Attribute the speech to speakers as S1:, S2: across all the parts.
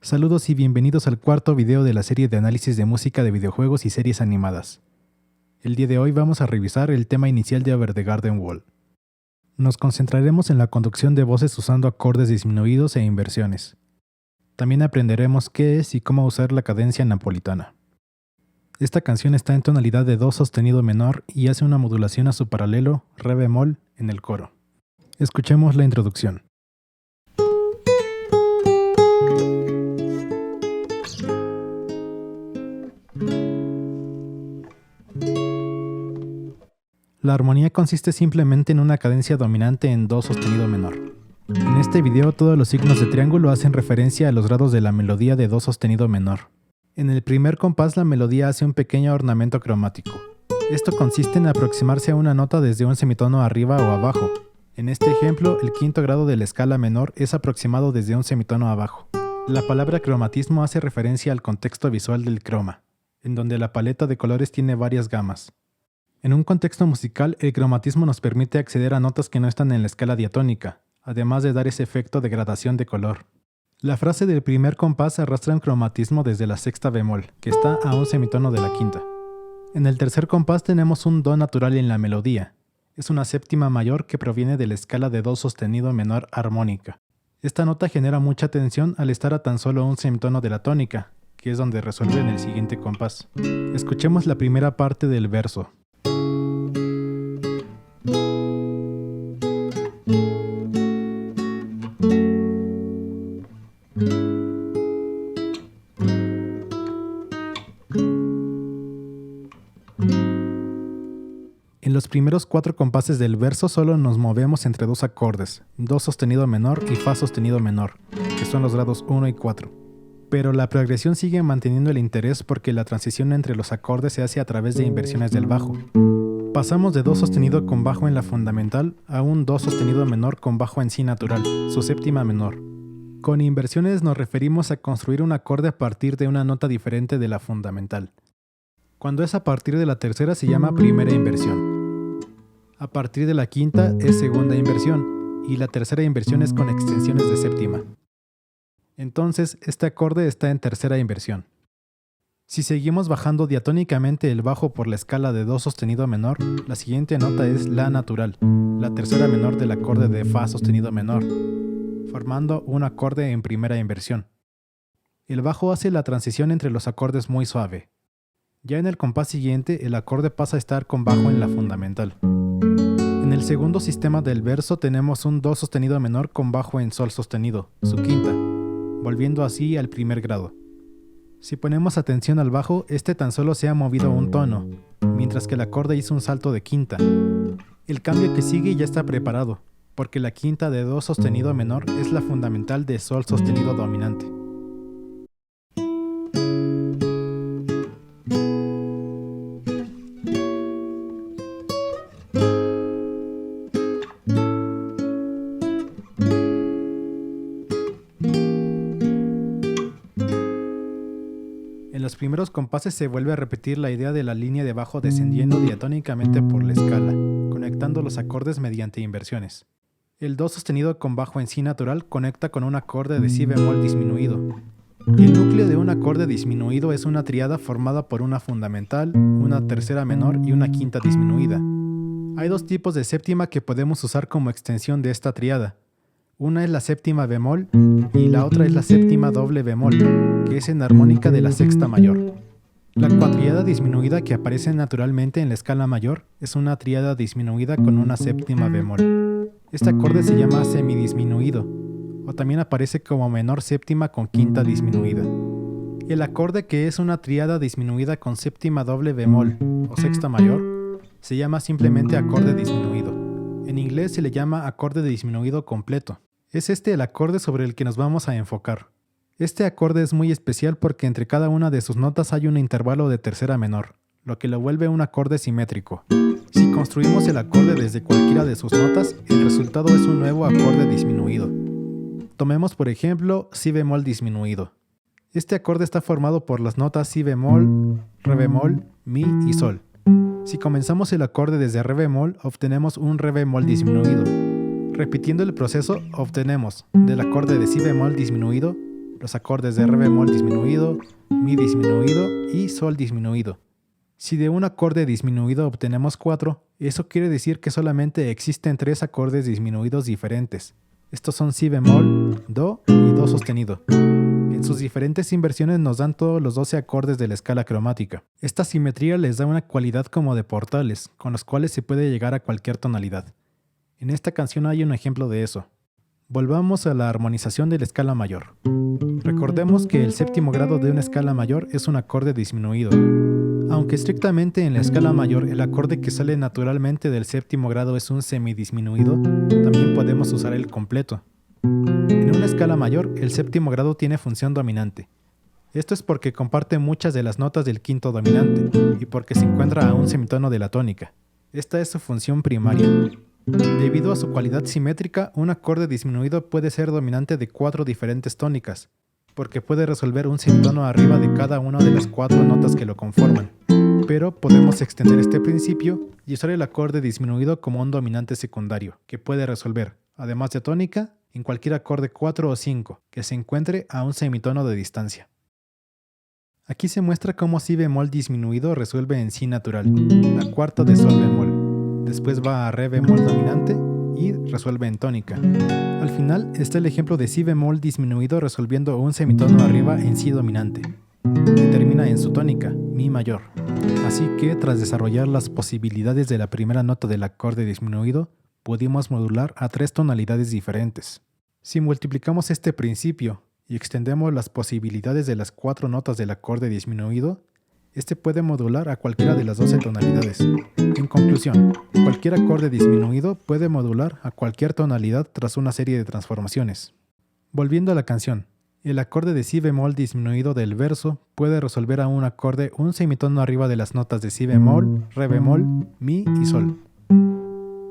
S1: Saludos y bienvenidos al cuarto video de la serie de análisis de música de videojuegos y series animadas. El día de hoy vamos a revisar el tema inicial de Over the Garden Wall. Nos concentraremos en la conducción de voces usando acordes disminuidos e inversiones. También aprenderemos qué es y cómo usar la cadencia napolitana. Esta canción está en tonalidad de do sostenido menor y hace una modulación a su paralelo, re bemol, en el coro. Escuchemos la introducción. La armonía consiste simplemente en una cadencia dominante en do sostenido menor. En este video todos los signos de triángulo hacen referencia a los grados de la melodía de do sostenido menor. En el primer compás la melodía hace un pequeño ornamento cromático. Esto consiste en aproximarse a una nota desde un semitono arriba o abajo. En este ejemplo, el quinto grado de la escala menor es aproximado desde un semitono abajo. La palabra cromatismo hace referencia al contexto visual del croma, en donde la paleta de colores tiene varias gamas. En un contexto musical, el cromatismo nos permite acceder a notas que no están en la escala diatónica, además de dar ese efecto de gradación de color. La frase del primer compás arrastra un cromatismo desde la sexta bemol, que está a un semitono de la quinta. En el tercer compás tenemos un do natural en la melodía. Es una séptima mayor que proviene de la escala de do sostenido menor armónica. Esta nota genera mucha tensión al estar a tan solo un semitono de la tónica, que es donde resuelve en el siguiente compás. Escuchemos la primera parte del verso. En los primeros 4 compases del verso solo nos movemos entre dos acordes, do sostenido menor y fa sostenido menor, que son los grados 1 y 4. Pero la progresión sigue manteniendo el interés porque la transición entre los acordes se hace a través de inversiones del bajo. Pasamos de do sostenido con bajo en la fundamental a un do sostenido menor con bajo en si natural, su séptima menor. Con inversiones nos referimos a construir un acorde a partir de una nota diferente de la fundamental. Cuando es a partir de la tercera se llama primera inversión. A partir de la quinta es segunda inversión y la tercera inversión es con extensiones de séptima. Entonces, este acorde está en tercera inversión. Si seguimos bajando diatónicamente el bajo por la escala de do sostenido menor, la siguiente nota es la natural, la tercera menor del acorde de fa sostenido menor, formando un acorde en primera inversión. El bajo hace la transición entre los acordes muy suave. Ya en el compás siguiente, el acorde pasa a estar con bajo en la fundamental. En el segundo sistema del verso tenemos un do sostenido menor con bajo en sol sostenido, su quinta, volviendo así al primer grado. Si ponemos atención al bajo, este tan solo se ha movido un tono, mientras que el acorde hizo un salto de quinta. El cambio que sigue ya está preparado, porque la quinta de do sostenido menor es la fundamental de sol sostenido dominante. En los primeros compases se vuelve a repetir la idea de la línea de bajo descendiendo diatónicamente por la escala, conectando los acordes mediante inversiones. El do sostenido con bajo en si natural conecta con un acorde de si bemol disminuido. El núcleo de un acorde disminuido es una tríada formada por una fundamental, una tercera menor y una quinta disminuida. Hay 2 tipos de séptima que podemos usar como extensión de esta tríada. Una es la séptima bemol y la otra es la séptima doble bemol, que es en armónica de la sexta mayor. La cuatríada disminuida que aparece naturalmente en la escala mayor es una tríada disminuida con una séptima bemol. Este acorde se llama semidisminuido, o también aparece como menor séptima con quinta disminuida. El acorde que es una tríada disminuida con séptima doble bemol, o sexta mayor, se llama simplemente acorde disminuido. En inglés se le llama acorde disminuido completo. Es este el acorde sobre el que nos vamos a enfocar. Este acorde es muy especial porque entre cada una de sus notas hay un intervalo de tercera menor, lo que lo vuelve un acorde simétrico. Si construimos el acorde desde cualquiera de sus notas, el resultado es un nuevo acorde disminuido. Tomemos por ejemplo si bemol disminuido. Este acorde está formado por las notas si bemol, re bemol, mi y sol. Si comenzamos el acorde desde re bemol, obtenemos un re bemol disminuido. Repitiendo el proceso, obtenemos del acorde de si bemol disminuido los acordes de re bemol disminuido, mi disminuido y sol disminuido. Si de un acorde disminuido obtenemos 4, eso quiere decir que solamente existen 3 acordes disminuidos diferentes. Estos son si bemol, do y do sostenido. En sus diferentes inversiones nos dan todos los 12 acordes de la escala cromática. Esta simetría les da una cualidad como de portales, con los cuales se puede llegar a cualquier tonalidad. En esta canción hay un ejemplo de eso. Volvamos a la armonización de la escala mayor. Recordemos que el séptimo grado de una escala mayor es un acorde disminuido. Aunque estrictamente en la escala mayor el acorde que sale naturalmente del séptimo grado es un semidisminuido, también podemos usar el completo. En una escala mayor, el séptimo grado tiene función dominante. Esto es porque comparte muchas de las notas del quinto dominante y porque se encuentra a un semitono de la tónica. Esta es su función primaria. Debido a su cualidad simétrica, un acorde disminuido puede ser dominante de 4 diferentes tónicas, porque puede resolver un semitono arriba de cada una de las 4 notas que lo conforman. Pero podemos extender este principio y usar el acorde disminuido como un dominante secundario, que puede resolver, además de tónica, en cualquier acorde 4 o 5 que se encuentre a un semitono de distancia. Aquí se muestra cómo si bemol disminuido resuelve en si natural, la cuarta de sol bemol. Después va a re bemol dominante y resuelve en tónica. Al final está el ejemplo de si bemol disminuido resolviendo un semitono arriba en si dominante, que termina en su tónica, mi mayor. Así que tras desarrollar las posibilidades de la primera nota del acorde disminuido, pudimos modular a 3 tonalidades diferentes. Si multiplicamos este principio y extendemos las posibilidades de las 4 notas del acorde disminuido, este puede modular a cualquiera de las 12 tonalidades. En conclusión, cualquier acorde disminuido puede modular a cualquier tonalidad tras una serie de transformaciones. Volviendo a la canción, el acorde de si bemol disminuido del verso puede resolver a un acorde un semitono arriba de las notas de si bemol, re bemol, mi y sol.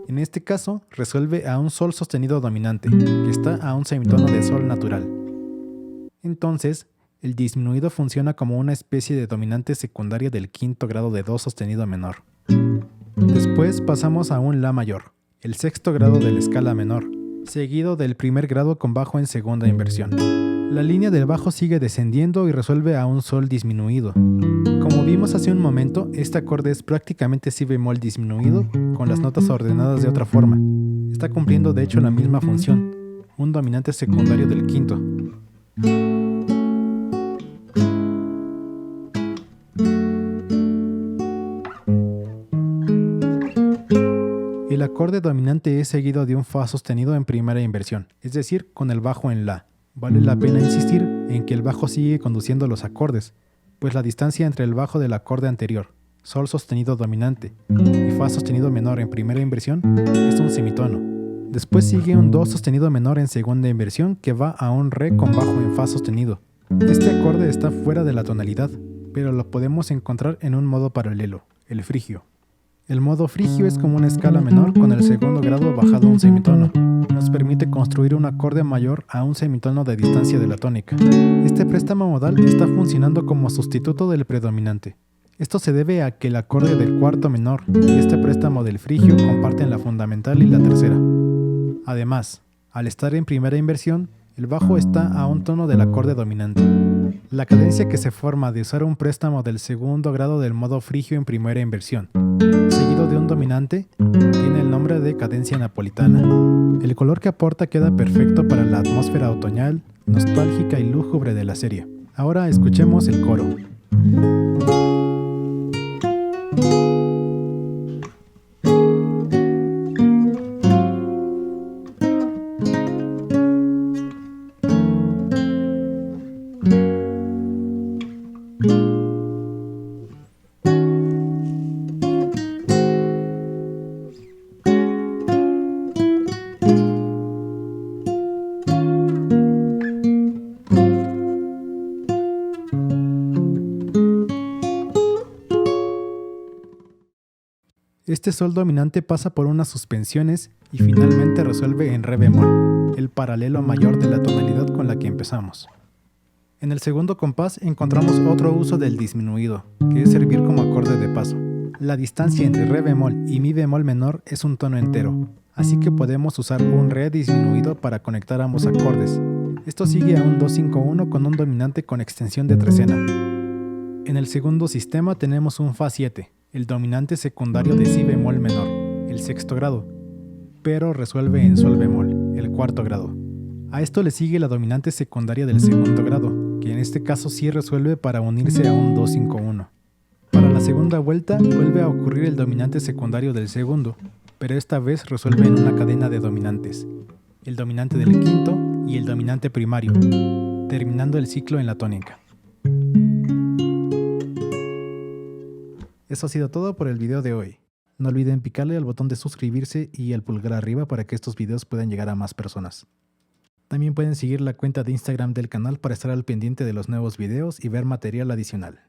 S1: En este caso, resuelve a un sol sostenido dominante, que está a un semitono de sol natural. Entonces, el disminuido funciona como una especie de dominante secundaria del quinto grado de do sostenido menor. Después pasamos a un la mayor, el sexto grado de la escala menor, seguido del primer grado con bajo en segunda inversión. La línea del bajo sigue descendiendo y resuelve a un sol disminuido. Como vimos hace un momento, este acorde es prácticamente si bemol disminuido con las notas ordenadas de otra forma. Está cumpliendo de hecho la misma función, un dominante secundario del quinto. El acorde dominante es seguido de un fa sostenido en primera inversión, es decir, con el bajo en la. Vale la pena insistir en que el bajo sigue conduciendo los acordes, pues la distancia entre el bajo del acorde anterior, sol sostenido dominante, y fa sostenido menor en primera inversión, es un semitono. Después sigue un do sostenido menor en segunda inversión que va a un re con bajo en fa sostenido. Este acorde está fuera de la tonalidad, pero lo podemos encontrar en un modo paralelo, el frigio. El modo frigio es como una escala menor con el segundo grado bajado un semitono. Nos permite construir un acorde mayor a un semitono de distancia de la tónica. Este préstamo modal está funcionando como sustituto del predominante. Esto se debe a que el acorde del cuarto menor y este préstamo del frigio comparten la fundamental y la tercera. Además, al estar en primera inversión, el bajo está a un tono del acorde dominante. La cadencia que se forma de usar un préstamo del segundo grado del modo frigio en primera inversión, seguido de un dominante, tiene el nombre de cadencia napolitana. El color que aporta queda perfecto para la atmósfera otoñal, nostálgica y lúgubre de la serie. Ahora escuchemos el coro. Este sol dominante pasa por unas suspensiones y finalmente resuelve en re bemol, el paralelo mayor de la tonalidad con la que empezamos. En el segundo compás encontramos otro uso del disminuido, que es servir como acorde de paso. La distancia entre re bemol y mi bemol menor es un tono entero, así que podemos usar un re disminuido para conectar ambos acordes. Esto sigue a un 2-5-1 con un dominante con extensión de trecena. En el segundo sistema tenemos un Fa7, el dominante secundario de Si bemol menor, el sexto grado, pero resuelve en Sol bemol, el cuarto grado. A esto le sigue la dominante secundaria del segundo grado, que en este caso sí resuelve para unirse a un 2-5-1. Para la segunda vuelta vuelve a ocurrir el dominante secundario del segundo, pero esta vez resuelve en una cadena de dominantes, el dominante del quinto y el dominante primario, terminando el ciclo en la tónica. Eso ha sido todo por el video de hoy. No olviden picarle al botón de suscribirse y el pulgar arriba para que estos videos puedan llegar a más personas. También pueden seguir la cuenta de Instagram del canal para estar al pendiente de los nuevos videos y ver material adicional.